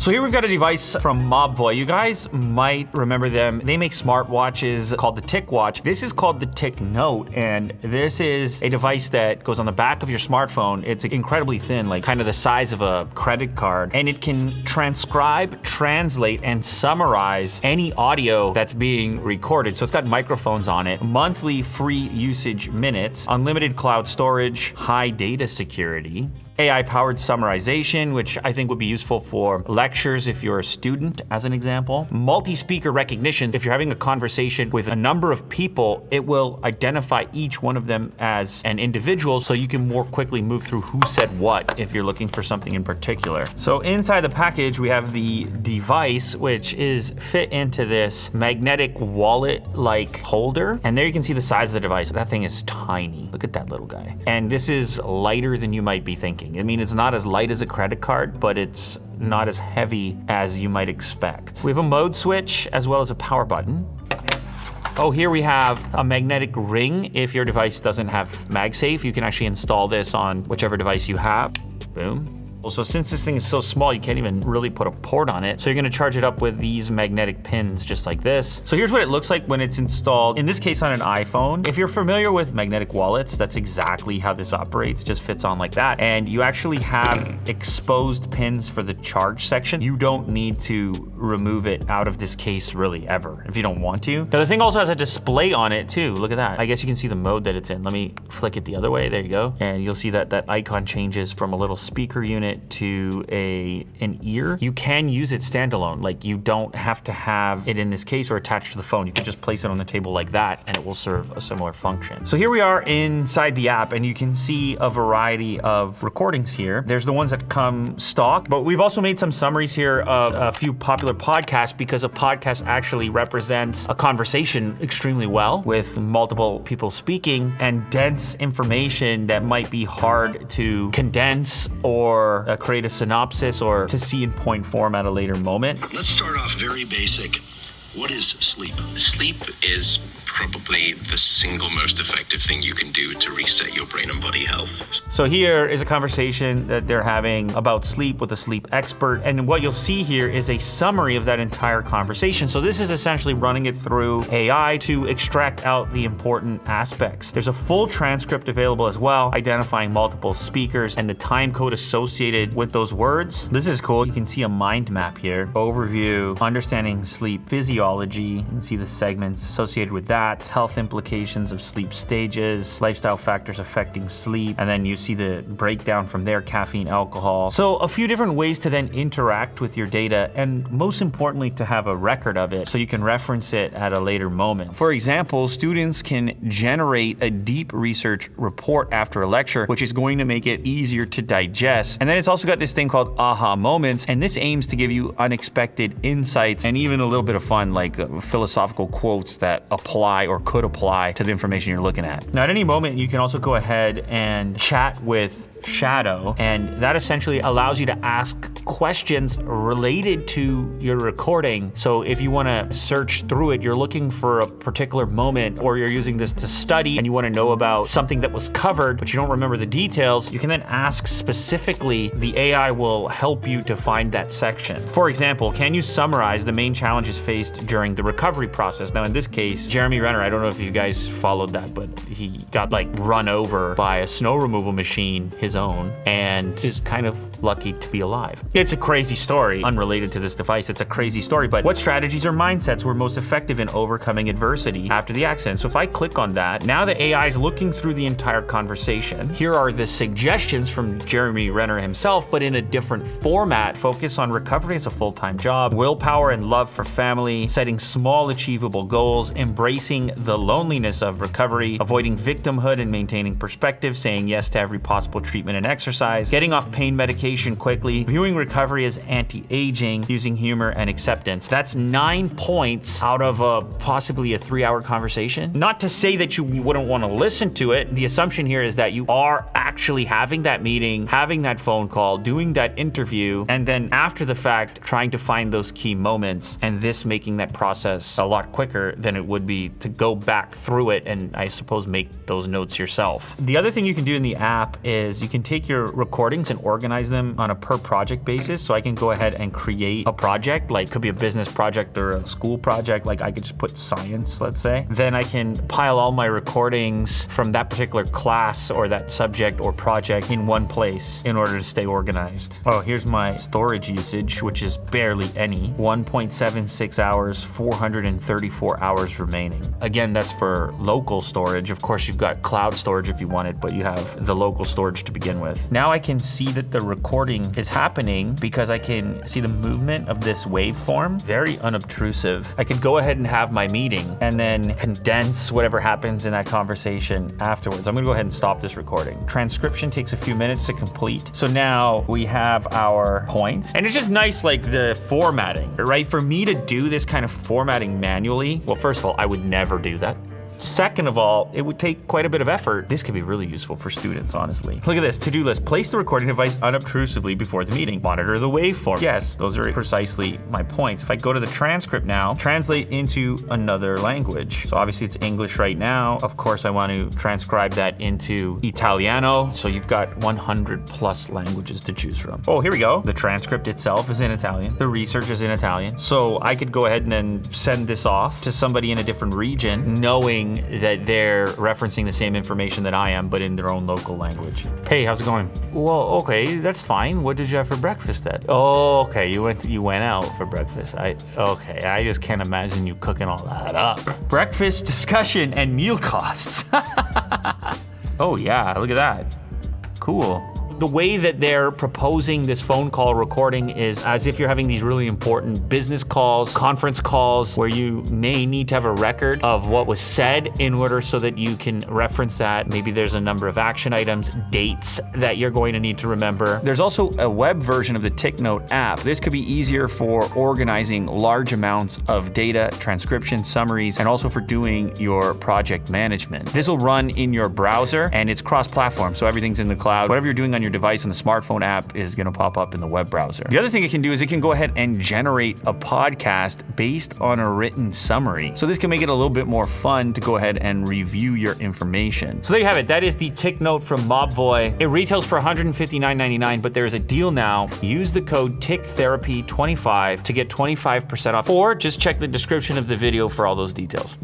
So here we've got a device from Mobvoi. You guys might remember them. They make smartwatches called the TicWatch. This is called the TicNote, and this is a device that goes on the back of your smartphone. It's incredibly thin, like kind of the size of a credit card, and it can transcribe, translate, and summarize any audio that's being recorded. So it's got microphones on it, monthly free usage minutes, unlimited cloud storage, high data security, AI-powered summarization, which I think would be useful for lectures if you're a student, as an example. Multi-speaker recognition. If you're having a conversation with a number of people, it will identify each one of them as an individual, so you can more quickly move through who said what if you're looking for something in particular. So inside the package, we have the device, which is fit into this magnetic wallet-like holder. And there you can see the size of the device. That thing is tiny. Look at that little guy. And this is lighter than you might be thinking. I mean, it's not as light as a credit card, but it's not as heavy as you might expect. We have a mode switch as well as a power button. Oh, here we have a magnetic ring. If your device doesn't have MagSafe, you can actually install this on whichever device you have. Boom. So since this thing is so small, you can't even really put a port on it. So you're gonna charge it up with these magnetic pins just like this. So here's what it looks like when it's installed, in this case on an iPhone. If you're familiar with magnetic wallets, that's exactly how this operates. It just fits on like that. And you actually have exposed pins for the charge section. You don't need to remove it out of this case really ever, if you don't want to. Now the thing also has a display on it too. Look at that. I guess you can see the mode that it's in. Let me flick it the other way. There you go. And you'll see that that icon changes from a little speaker unit to an ear. You can use it standalone. Like, you don't have to have it in this case or attached to the phone. You can just place it on the table like that and it will serve a similar function. So here we are inside the app and you can see a variety of recordings here. There's the ones that come stock, but we've also made some summaries here of a few popular podcasts, because a podcast actually represents a conversation extremely well with multiple people speaking and dense information that might be hard to condense or create a synopsis or to see in point form at a later moment. Let's start off very basic. What is sleep? Sleep is probably the single most effective thing you can do to reset your brain and body health. So here is a conversation that they're having about sleep with a sleep expert. And what you'll see here is a summary of that entire conversation. So this is essentially running it through AI to extract out the important aspects. There's a full transcript available as well, identifying multiple speakers and the time code associated with those words. This is cool. You can see a mind map here. Overview, understanding sleep physiology. You can see the segments associated with that. Health implications of sleep stages, lifestyle factors affecting sleep, and then you see the breakdown from there, caffeine, alcohol. So a few different ways to then interact with your data, and most importantly, to have a record of it so you can reference it at a later moment. For example, students can generate a deep research report after a lecture, which is going to make it easier to digest. And then it's also got this thing called aha moments, and this aims to give you unexpected insights and even a little bit of fun, like philosophical quotes that apply or could apply to the information you're looking at. Now, at any moment, you can also go ahead and chat with Shadow, and that essentially allows you to ask questions related to your recording. So if you want to search through it, you're looking for a particular moment, or you're using this to study and you want to know about something that was covered, but you don't remember the details, you can then ask specifically. The AI will help you to find that section. For example, can you summarize the main challenges faced during the recovery process? Now, in this case, Jeremy Renner, I don't know if you guys followed that, but he got like run over by a snow removal machine, his own, and is kind of lucky to be alive. It's a crazy story, unrelated to this device. It's a crazy story, but what strategies or mindsets were most effective in overcoming adversity after the accident? So if I click on that, now the AI is looking through the entire conversation. Here are the suggestions from Jeremy Renner himself, but in a different format. Focus on recovery as a full-time job, willpower and love for family, setting small achievable goals, embracing the loneliness of recovery, avoiding victimhood and maintaining perspective, saying yes to every possible treatment and exercise, getting off pain medication quickly, viewing recovery as anti-aging, using humor and acceptance. That's 9 points out of possibly a 3-hour conversation. Not to say that you wouldn't want to listen to it. The assumption here is that you are actually having that meeting, having that phone call, doing that interview, and then after the fact, trying to find those key moments, and this making that process a lot quicker than it would be to go back through it and I suppose make those notes yourself. The other thing you can do in the app is you can take your recordings and organize them on a per project basis. So I can go ahead and create a project, like could be a business project or a school project. Like I could just put science, let's say. Then I can pile all my recordings from that particular class or that subject or project in one place in order to stay organized. Oh, here's my storage usage, which is barely any. 1.76 hours, 434 hours remaining. Again, that's for local storage. Of course, you've got cloud storage if you want it, but you have the local storage to begin with. Now I can see that the recording is happening because I can see the movement of this waveform. Very unobtrusive. I could go ahead and have my meeting and then condense whatever happens in that conversation afterwards. I'm gonna go ahead and stop this recording. Transcription takes a few minutes to complete. So now we have our points, and it's just nice, like the formatting, right? For me to do this kind of formatting manually, well, first of all, I would never do that. Second of all, it would take quite a bit of effort. This could be really useful for students, honestly. Look at this, to-do list. Place the recording device unobtrusively before the meeting. Monitor the waveform. Yes, those are precisely my points. If I go to the transcript now, translate into another language. So obviously it's English right now. Of course, I want to transcribe that into Italiano. So you've got 100 plus languages to choose from. Oh, here we go. The transcript itself is in Italian. The research is in Italian. So I could go ahead and then send this off to somebody in a different region, knowing that they're referencing the same information that I am, but in their own local language. Hey, how's it going? Well, okay, that's fine. What did you have for breakfast then? Oh, okay, you went out for breakfast. I just can't imagine you cooking all that up. Breakfast discussion and meal costs. Oh yeah, look at that. Cool. The way that they're proposing this phone call recording is as if you're having these really important business calls, conference calls, where you may need to have a record of what was said in order so that you can reference that. Maybe there's a number of action items, dates that you're going to need to remember. There's also a web version of the TicNote app. This could be easier for organizing large amounts of data, transcription, summaries, and also for doing your project management. This will run in your browser and it's cross-platform, so everything's in the cloud. Whatever you're doing on your device on the smartphone app is gonna pop up in the web browser. The other thing it can do is it can go ahead and generate a podcast based on a written summary. So this can make it a little bit more fun to go ahead and review your information. So there you have it. That is the TicNote from Mobvoi. It retails for $159.99, but there is a deal now. Use the code TicTherapy25 to get 25% off, or just check the description of the video for all those details.